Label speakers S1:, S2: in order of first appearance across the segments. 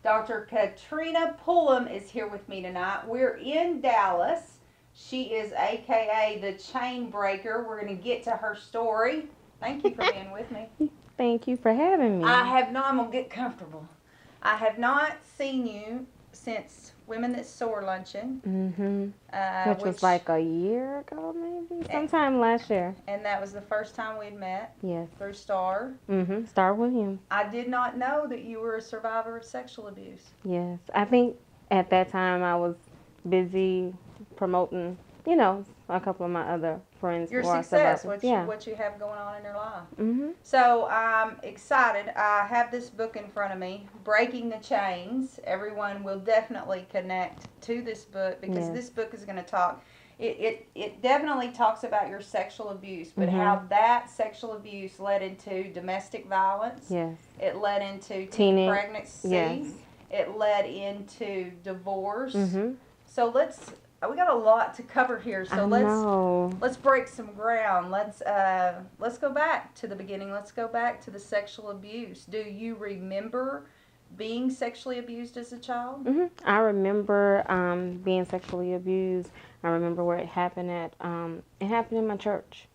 S1: Dr. Catrina Pullum is here with me tonight. We're in Dallas. She is AKA the chain breaker. We're going to get to her story. Thank you for being with me.
S2: Thank you for having me.
S1: I'm going to get comfortable. I have not seen you since Women That Soar Luncheon.
S2: Which was like a year ago, maybe? Sometime last year.
S1: And that was the first time we'd met.
S2: Yes.
S1: Through Star.
S2: Star Williams.
S1: I did not know that you were a survivor of sexual abuse.
S2: Yes. I think at that time I was busy promoting, a couple of my other friends.
S1: Your success, what you have going on in your life. So I'm excited. I have this book in front of me, Breaking the Chains. Everyone will definitely connect to this book because this book is going to talk. It definitely talks about your sexual abuse, but how that sexual abuse led into domestic violence.
S2: Yes.
S1: It led into teen pregnancy. Yes. It led into divorce. So we got a lot to cover here. So let's break some ground. Let's go back to the beginning. Let's go back to the sexual abuse. Do you remember being sexually abused as a child?
S2: I remember being sexually abused. I remember where it happened at. It happened in my church.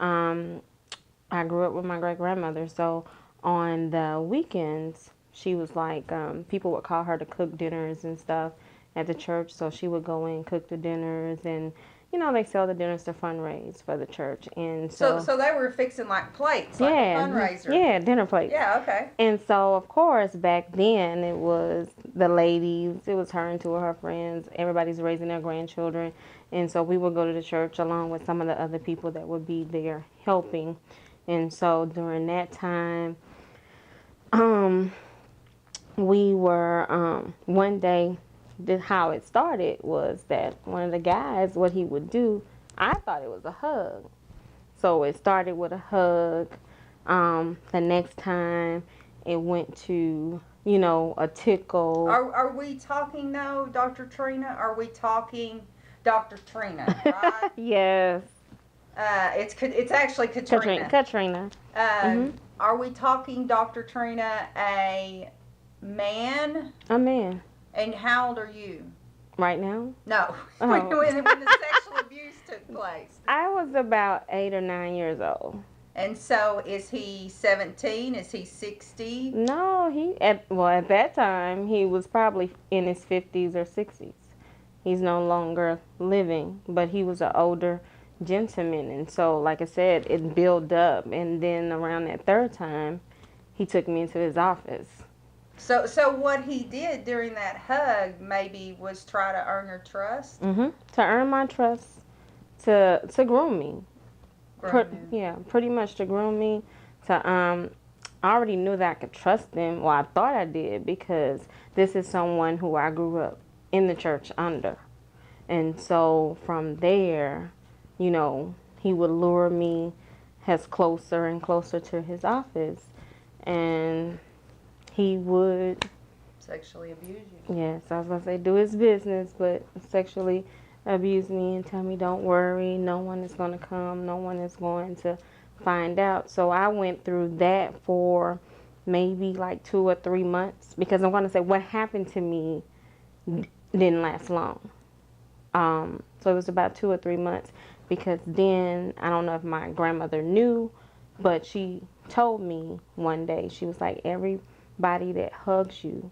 S2: I grew up with my great grandmother, so on the weekends she was like, people would call her to cook dinners and stuff at the church, so she would go in, cook the dinners, and they sell the dinners to fundraise for the church. And so
S1: they were fixing like plates, like a fundraiser.
S2: Yeah, dinner plates.
S1: Yeah, okay.
S2: And so of course back then it was the ladies, it was her and two of her friends, everybody's raising their grandchildren, and so we would go to the church along with some of the other people that would be there helping. And so during that time, we were one day, how it started was that one of the guys, what he would do, I thought it was a hug. So it started with a hug. The next time it went to, a tickle.
S1: Are we talking though, Dr. Trina? Are we talking Dr. Trina, right?
S2: Yes.
S1: It's actually Catrina.
S2: Catrina.
S1: Are we talking, Dr. Trina, a man?
S2: A man.
S1: And how old are you?
S2: Right now?
S1: No. When the sexual abuse took place.
S2: I was about 8 or 9 years old.
S1: And so is he 17? Is he 60?
S2: No, at that time, he was probably in his 50s or 60s. He's no longer living, but he was an older gentleman. And so, like I said, it built up. And then around that third time, he took me into his office.
S1: So what he did during that hug maybe was try to earn your trust?
S2: To earn my trust, to groom me. Pretty much to groom me. I already knew that I could trust him. Well, I thought I did because this is someone who I grew up in the church under. And so from there, he would lure me as closer and closer to his office. And he would
S1: sexually abuse you.
S2: Yes, I was going to say do his business, but sexually abuse me and tell me don't worry, no one is going to come, no one is going to find out. So I went through that for maybe like 2 or 3 months, because I'm going to say what happened to me didn't last long. So it was about 2 or 3 months, because then I don't know if my grandmother knew, but she told me one day, she was like, everybody that hugs you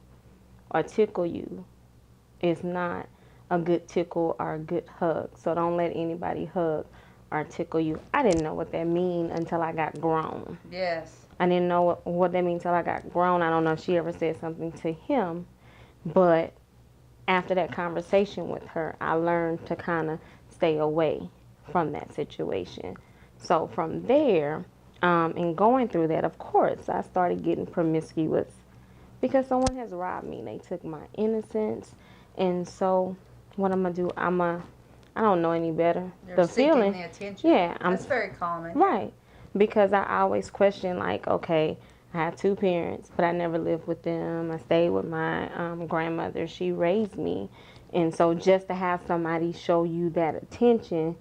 S2: or tickle you is not a good tickle or a good hug. So don't let anybody hug or tickle you. I didn't know what that mean until I got grown.
S1: Yes.
S2: I didn't know what that means until I got grown. I don't know if she ever said something to him, but after that conversation with her, I learned to kind of stay away from that situation. So from there, and going through that, of course, I started getting promiscuous because someone has robbed me. They took my innocence. And so what I'm going to do, I don't know any better.
S1: You're seeking the attention.
S2: Yeah.
S1: That's very common.
S2: Right. Because I always question, like, okay, I have 2 parents, but I never lived with them. I stayed with my grandmother. She raised me. And so just to have somebody show you that attention,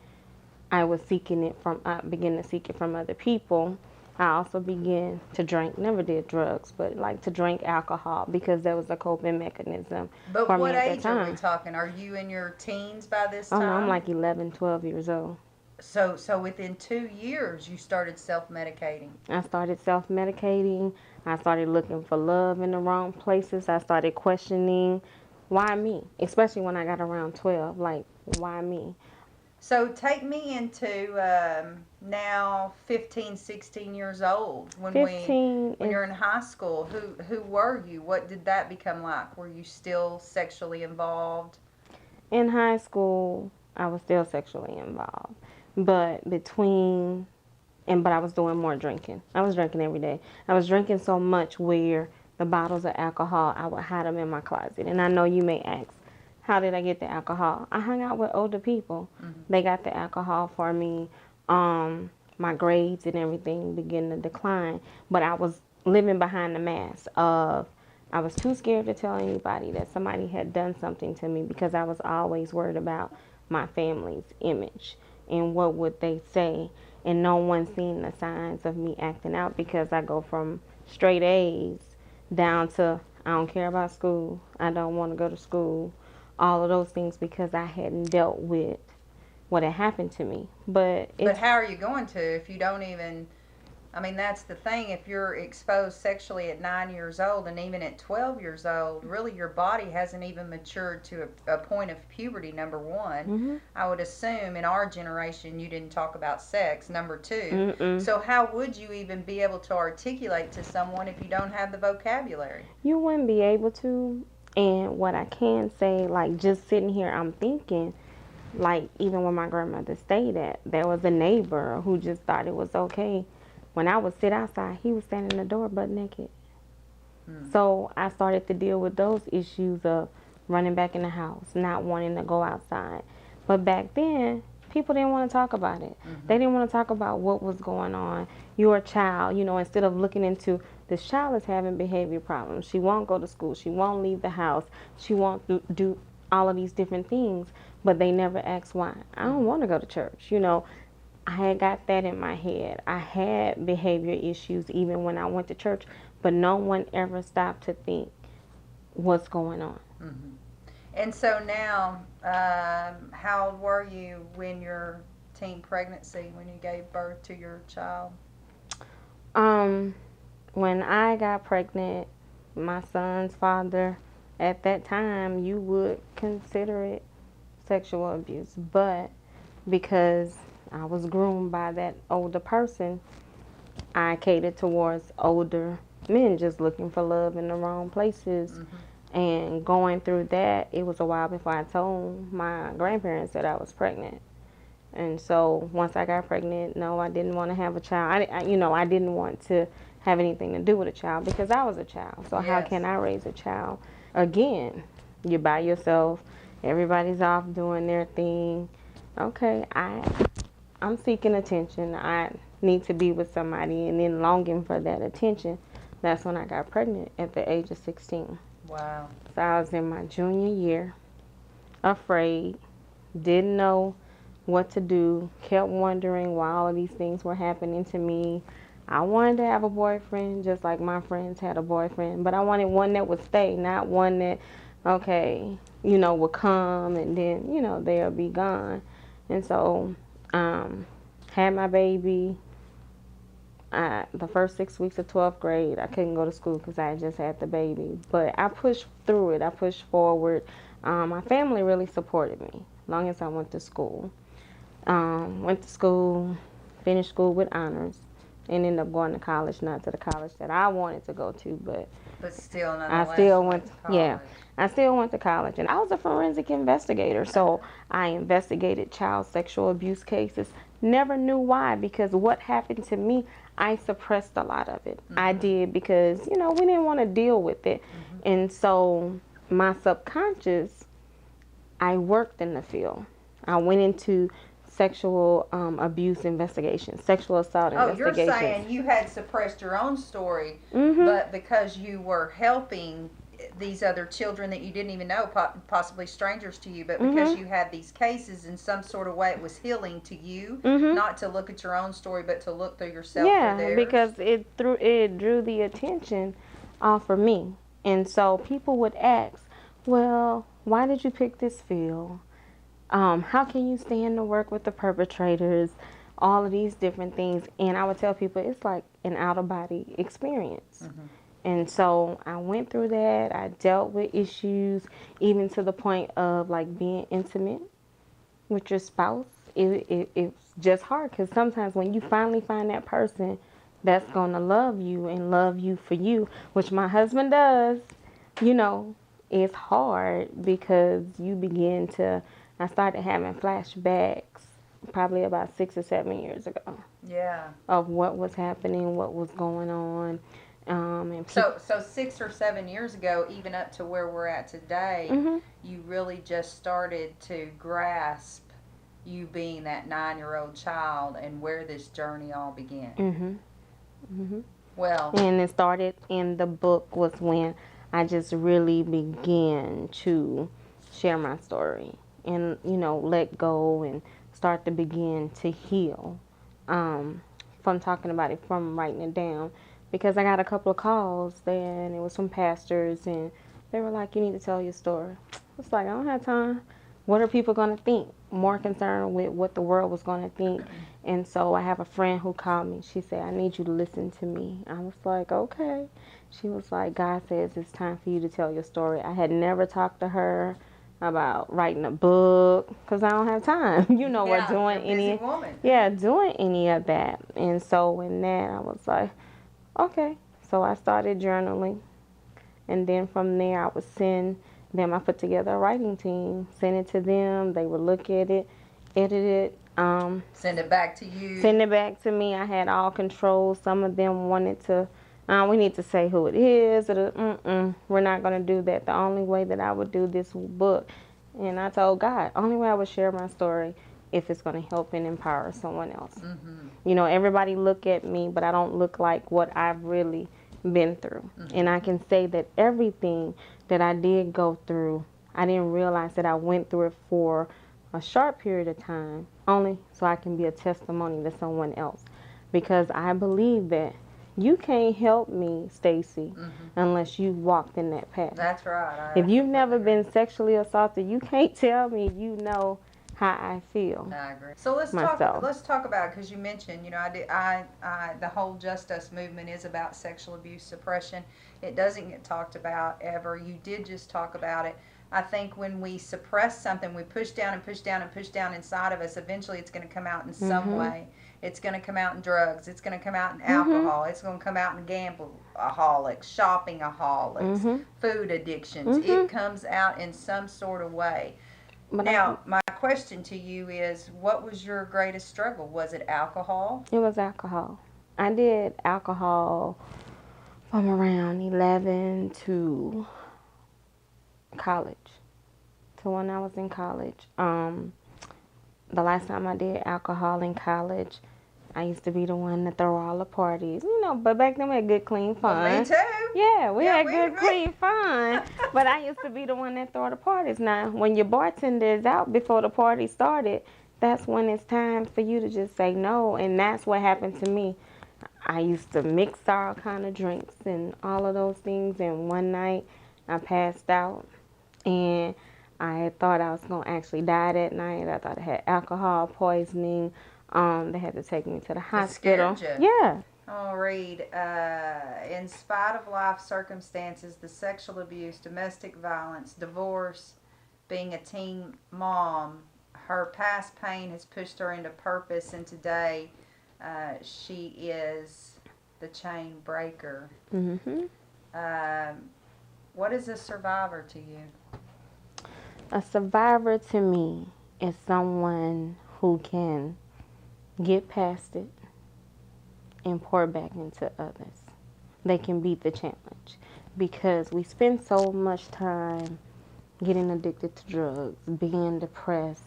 S2: I was beginning to seek it from other people. I also began to drink, never did drugs, but like to drink alcohol because that was a coping mechanism
S1: But
S2: for
S1: what
S2: me at that
S1: age are we
S2: time.
S1: talking? Are you in your teens by this
S2: Oh no, I'm
S1: time?
S2: like 11, 12 years old.
S1: So within 2 years, you started self-medicating.
S2: I started self medicating. I started looking for love in the wrong places. I started questioning why me, especially when I got around 12. Like, why me?
S1: So take me into now 15, 16 years old
S2: Fifteen
S1: when
S2: is
S1: you're in high school. Who were you? What did that become like? Were you still sexually involved?
S2: in high school, I was still sexually involved. But but I was doing more drinking. I was drinking every day. I was drinking so much where the bottles of alcohol, I would hide them in my closet. And I know you may ask, how did I get the alcohol? I hung out with older people.
S1: Mm-hmm.
S2: They got the alcohol for me. My grades and everything began to decline. But I was living behind the mask of I was too scared to tell anybody that somebody had done something to me because I was always worried about my family's image and what would they say, and no one seen the signs of me acting out because I go from straight A's down to I don't care about school, I don't want to go to school, all of those things because I hadn't dealt with what had happened to me. But
S1: But
S2: it's
S1: how are you going to if you don't even? I mean, that's the thing. If you're exposed sexually at 9 years old and even at 12 years old, really your body hasn't even matured to a point of puberty, number one.
S2: mm-hmm,
S1: I would assume in our generation you didn't talk about sex, number two.
S2: mm-mm.
S1: So, how would you even be able to articulate to someone if you don't have the vocabulary?
S2: You wouldn't be able to. And what I can say, like just sitting here, I'm thinking, like even when my grandmother stayed at, there was a neighbor who just thought it was okay. When I would sit outside, he was standing in the door butt naked. So I started to deal with those issues of running back in the house, not wanting to go outside. But back then, people didn't want to talk about it.
S1: Mm-hmm.
S2: They didn't want to talk about what was going on. You're a child, instead of looking into this child is having behavior problems. She won't go to school. She won't leave the house. She won't do all of these different things. But they never ask why. I don't want to go to church. I had got that in my head. I had behavior issues even when I went to church, but no one ever stopped to think what's going on.
S1: Mm-hmm. And so now, how old were you when your teen pregnancy, when you gave birth to your child?
S2: When I got pregnant, my son's father, at that time, you would consider it sexual abuse, but because I was groomed by that older person, I catered towards older men just looking for love in the wrong places.
S1: Mm-hmm.
S2: And going through that, it was a while before I told my grandparents that I was pregnant. And so once I got pregnant, no, I didn't want to have a child. I didn't want to have anything to do with a child because I was a child. So how
S1: Yes.
S2: can I raise a child? Again, you're by yourself. Everybody's off doing their thing. Okay, I'm seeking attention. I need to be with somebody, and then longing for that attention. That's when I got pregnant at the age of 16.
S1: Wow.
S2: So I was in my junior year, afraid, didn't know what to do, kept wondering why all of these things were happening to me. I wanted to have a boyfriend just like my friends had a boyfriend, but I wanted one that would stay, not one that, okay, would come and then, they'll be gone. And so, had my baby. The first 6 weeks of 12th grade, I couldn't go to school because I just had the baby. But I pushed through it. I pushed forward. My family really supported me as long as I went to school. Went to school, finished school with honors, and ended up going to college, not to the college that I wanted to go to, but
S1: still,
S2: I still went to college. Yeah, I still went to college, and I was a forensic investigator, so I investigated child sexual abuse cases. Never knew why, because what happened to me, I suppressed a lot of it. Mm-hmm. I did because, we didn't want to deal with it. Mm-hmm. And so my subconscious, I worked in the field. I went into sexual abuse investigations, sexual assault investigations.
S1: You're saying you had suppressed your own story,
S2: mm-hmm.
S1: but because you were helping these other children that you didn't even know, possibly strangers to you, but because you had these cases, in some sort of way it was healing to you, not to look at your own story, but to look through yourself through theirs.
S2: Because it drew the attention off of me. And so people would ask, well, why did you pick this field? How can you stand to work with the perpetrators? All of these different things. And I would tell people it's like an out-of-body experience. And so I went through that. I dealt with issues, even to the point of like being intimate with your spouse. It's just hard because sometimes when you finally find that person that's going to love you and love you for you, which my husband does, you know, it's hard because you begin to, I started having flashbacks probably about 6 or 7 years ago.
S1: Yeah.
S2: Of what was happening, what was going on. And
S1: so 6 or 7 years ago, even up to where we're at today, you really just started to grasp you being that 9-year-old child and where this journey all began. Well,
S2: and it started in the book was when I just really began to share my story and, you know, let go and start to begin to heal from talking about it, from writing it down. Because I got a couple of calls there, and it was from pastors, and they were like, you need to tell your story. It's like, I don't have time. What are people going to think? More concerned with what the world was going to think. And so I have a friend who called me. She said, I need you to listen to me. I was like, okay. She was like, God says it's time for you to tell your story. I had never talked to her about writing a book because I don't have time, you know, or doing doing any of that. And so in that, I was like, okay. So I started journaling. And then from there, I would send them, I put together a writing team, send it to them. They would look at it, edit it.
S1: Send it back to you.
S2: Send it back to me. I had all control. Some of them wanted to, we need to say who it is. We're not going to do that. The only way that I would do this book, and I told God, only way I would share my story if it's going to help and empower someone else. You know, everybody look at me, but I don't look like what I've really been through. And I can say that everything that I did go through, I didn't realize that I went through it for a short period of time, only so I can be a testimony to someone else. Because I believe that you can't help me, Stacy, unless you've walked in that path.
S1: That's right.
S2: If you've never been sexually assaulted, you can't tell me you know how I feel.
S1: I agree. So let's talk about it, because you mentioned, you know, the whole Just Us movement is about sexual abuse suppression. It doesn't get talked about ever. You did just talk about it. I think when we suppress something, we push down and push down and push down inside of us, eventually it's going to come out in some way. It's going to come out in drugs. It's going to come out in alcohol. It's going to come out in gambleaholics, shoppingaholics, food addictions. It comes out in some sort of way. Now, my question to you is, what was your greatest struggle? Was it alcohol?
S2: It was alcohol. I did alcohol from around 11 to college, to when I was in college. The last time I did alcohol in college, I used to be the one to throw all the parties, you know, but back then we had good, clean fun.
S1: Well, me too.
S2: Yeah, we had good, clean fun, but I used to be the one that throw the parties. Now, when your bartender is out before the party started, that's when it's time for you to just say no, and that's what happened to me. I used to mix all kind of drinks and all of those things, and one night I passed out, and I thought I was going to actually die that night. I thought I had alcohol poisoning. They had to take me to the hospital.
S1: It scared you.
S2: Yeah.
S1: I'll read, in spite of life circumstances, the sexual abuse, domestic violence, divorce, being a teen mom, her past pain has pushed her into purpose, and today she is the chain breaker. What is a survivor to you?
S2: A survivor to me is someone who can get past it and pour back into others. They can beat the challenge, because we spend so much time getting addicted to drugs, being depressed,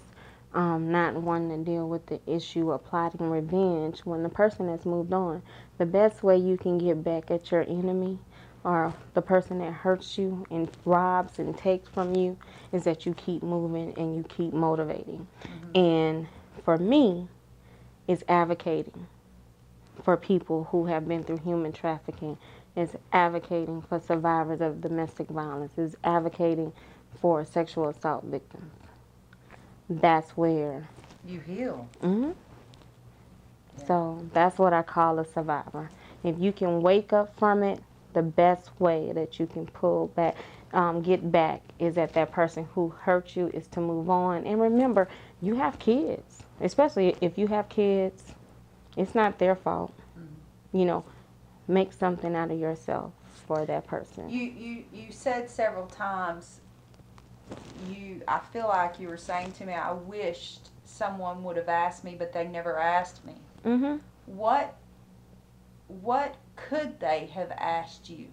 S2: not wanting to deal with the issue of plotting revenge when the person has moved on. The best way you can get back at your enemy or the person that hurts you and robs and takes from you is that you keep moving and you keep motivating. And for me, it's advocating for people who have been through human trafficking. It's advocating for survivors of domestic violence. It's advocating for sexual assault victims. That's where
S1: you heal.
S2: Yeah. So that's what I call a survivor. If you can wake up from it, the best way that you can pull back, get back, is that person who hurt you is to move on. And remember, you have kids. Especially if you have kids, it's not their fault. You know, make something out of yourself for that person.
S1: You said several times, I feel like you were saying to me, I wished someone would have asked me, but they never asked me. What could they have asked you?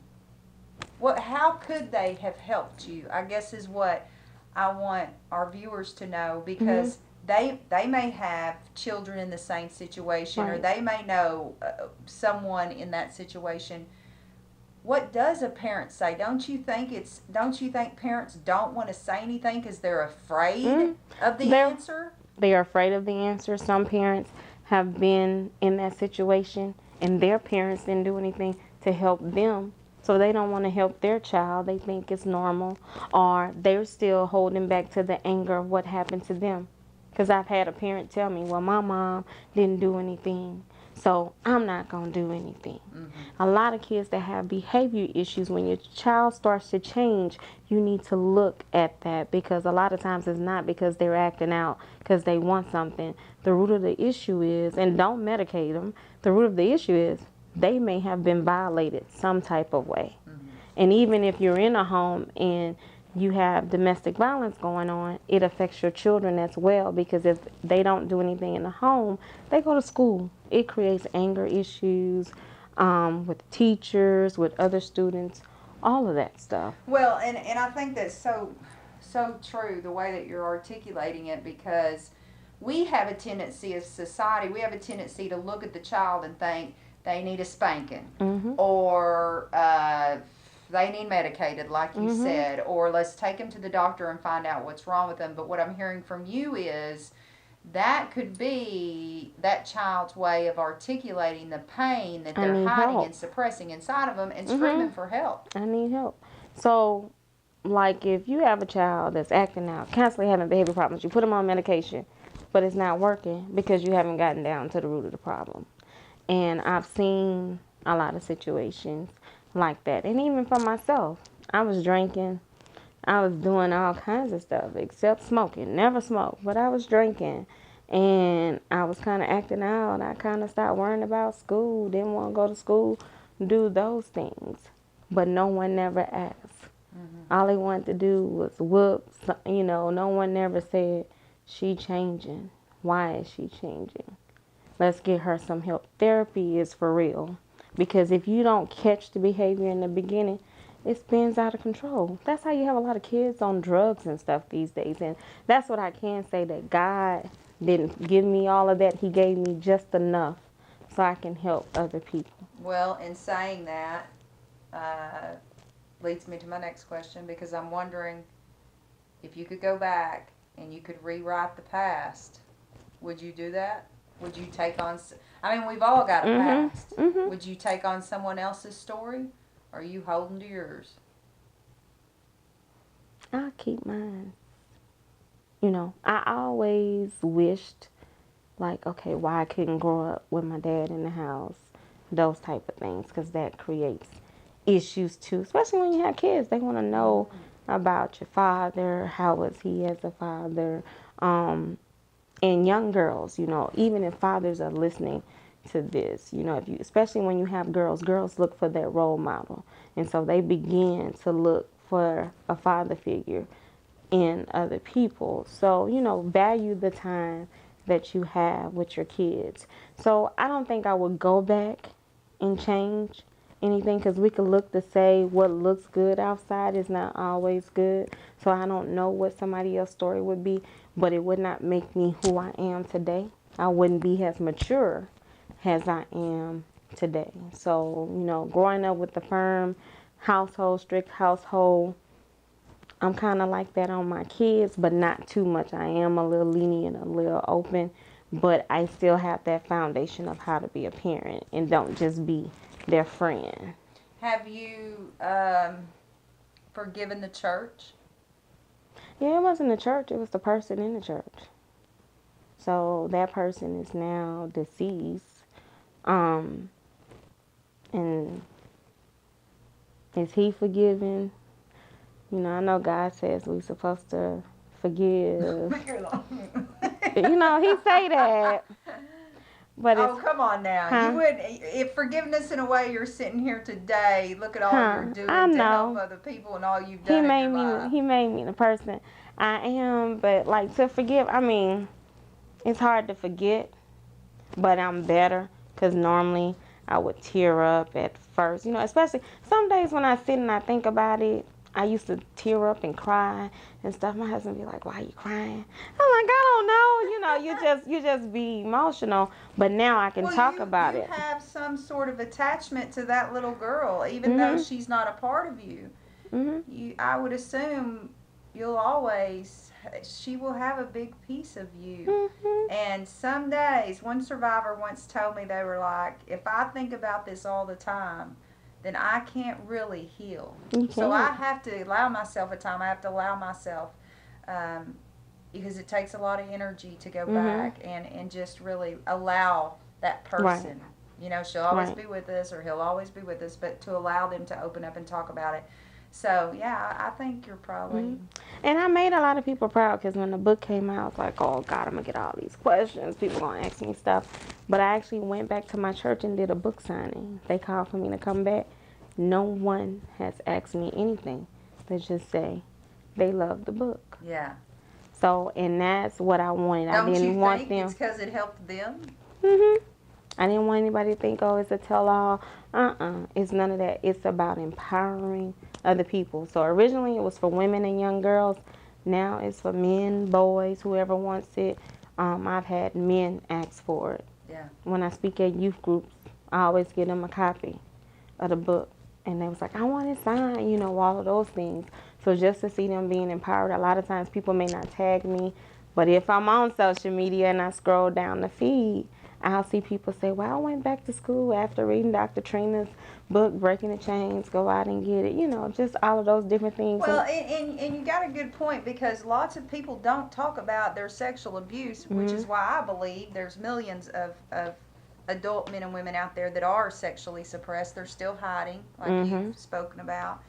S1: How could they have helped you? I guess is what I want our viewers to know, because they may have children in the same situation, or they may know someone in that situation. What does a parent say? Don't you think parents don't want to say anything because they're afraid of the answer?
S2: They are afraid of the answer. Some parents have been in that situation and their parents didn't do anything to help them. So they don't want to help their child. They think it's normal, or they're still holding back to the anger of what happened to them. Because I've had a parent tell me, well, my mom didn't do anything, so I'm not going to do anything. A lot of kids that have behavior issues, when your child starts to change, you need to look at that, because a lot of times it's not because they're acting out because they want something. The root of the issue is, and don't medicate them, the root of the issue is they may have been violated some type of way. And even if you're in a home and you have domestic violence going on, it affects your children as well, because if they don't do anything in the home, they go to school. It creates anger issues with teachers, with other students, all of that stuff.
S1: Well, and I think that's so true, the way that you're articulating it, because we have a tendency as society, we have a tendency to look at the child and think they need a spanking, or they need medicated, like you said, or let's take them to the doctor and find out what's wrong with them. But what I'm hearing from you is that could be that child's way of articulating the pain that they're hiding and suppressing inside of them, and screaming for help.
S2: I need help. So, like, if you have a child that's acting out, constantly having behavior problems, you put them on medication, but it's not working because you haven't gotten down to the root of the problem. And I've seen a lot of situations like that. And even for myself, I was drinking. I was doing all kinds of stuff except smoking. Never smoked, but I was drinking. And I was kind of acting out. I kind of stopped worrying about school. Didn't want to go to school, do those things. But no one never asked. All they wanted to do was whoop. No one never said, she changing. Why is she changing? Let's get her some help. Therapy is for real. Because if you don't catch the behavior in the beginning, it spins out of control. That's how you have a lot of kids on drugs and stuff these days. And that's what I can say, that God didn't give me all of that. He gave me just enough so I can help other people.
S1: Well, in saying that, leads me to my next question, because I'm wondering, if you could go back and you could rewrite the past, would you do that? Would you take on, we've all got a past. Would you take on someone else's story? Or are you holding to yours?
S2: I'll keep mine. I always wished, okay, why I couldn't grow up with my dad in the house. Those type of things, because that creates issues too. Especially when you have kids. They want to know about your father. How was he as a father? And young girls, even if fathers are listening to this, especially when you have girls look for that role model. And so they begin to look for a father figure in other people. So, value the time that you have with your kids. So I don't think I would go back and change anything, because we could look to say what looks good outside is not always good. So I don't know what somebody else's story would be, but it would not make me who I am today. I wouldn't be as mature as I am today. So, growing up with the firm strict household. I'm kind of like that on my kids, but not too much. I am a little lenient, a little open, but I still have that foundation of how to be a parent and don't just be their friend.
S1: Have you forgiven the church?
S2: Yeah, it wasn't the church. It was the person in the church. So that person is now deceased. And is he forgiven? You know, I know God says we're supposed to forgive. You know, he say that. But
S1: come on now.
S2: Huh?
S1: You would, if forgiveness in a way you're sitting here today, look at all you're doing to help other people and all you've done in your life.
S2: He made me the person I am, but like to forgive, I mean, it's hard to forget, but I'm better because normally I would tear up at first, you know, especially some days when I sit and I think about it. I used to tear up and cry and stuff. My husband be like, "Why are you crying?" I'm like, "I don't know." You know, you just be emotional. But now I can talk about it.
S1: You have some sort of attachment to that little girl, even though she's not a part of you. I would assume she will have a big piece of you. And some days, one survivor once told me, they were like, if I think about this all the time, then I can't really heal. So I have to allow myself a time. I have to allow myself, because it takes a lot of energy to go back and just really allow that person. Right. You know, she'll always be with us, or he'll always be with us, but to allow them to open up and talk about it. So, yeah, I think you're probably...
S2: And I made a lot of people proud, because when the book came out, I was like, oh, God, I'm going to get all these questions. People going to ask me stuff. But I actually went back to my church and did a book signing. They called for me to come back. No one has asked me anything. They just say they love the book.
S1: Yeah.
S2: So, and that's what I wanted. I didn't want them...
S1: it's because it helped them?
S2: I didn't want anybody to think, oh, it's a tell-all. It's none of that. It's about empowering other people. So originally it was for women and young girls. Now it's for men, boys, whoever wants it. I've had men ask for it.
S1: Yeah.
S2: When I speak at youth groups, I always give them a copy of the book. And they was like, I want it signed, you know, all of those things. So just to see them being empowered, a lot of times people may not tag me. But if I'm on social media and I scroll down the feed, I'll see people say, well, I went back to school after reading Dr. Trina's book, Breaking the Chains, go out and get it. You know, just all of those different things.
S1: Well, and you got a good point, because lots of people don't talk about their sexual abuse, which is why I believe there's millions of adult men and women out there that are sexually suppressed. They're still hiding, like you've spoken about,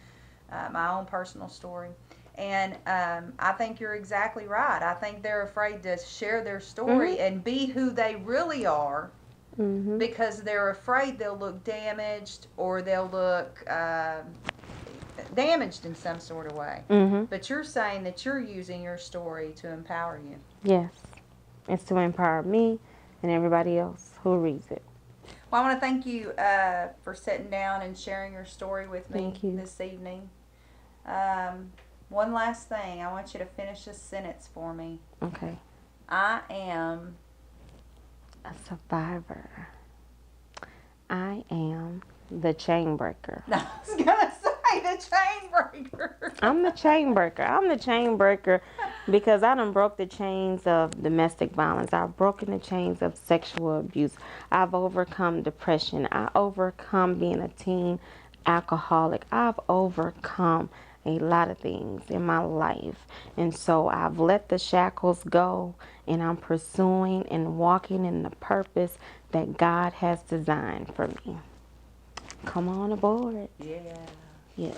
S1: my own personal story. And I think you're exactly right. I think they're afraid to share their story and be who they really are, because they're afraid they'll look damaged, or they'll look damaged in some sort of way. But you're saying that you're using your story to empower you.
S2: Yes. It's to empower me and everybody else who reads it.
S1: Well, I want to thank you for sitting down and sharing your story with me this evening. One last thing. I want you to finish a sentence for me.
S2: Okay.
S1: I am
S2: a survivor. I am the chain breaker.
S1: I was going to say the chain breaker.
S2: I'm the chain breaker. I'm the chain breaker because I done broke the chains of domestic violence. I've broken the chains of sexual abuse. I've overcome depression. I overcome being a teen alcoholic. I've overcome a lot of things in my life. And so I've let the shackles go, and I'm pursuing and walking in the purpose that God has designed for me. Come on aboard.
S1: Yeah.
S2: Yeah.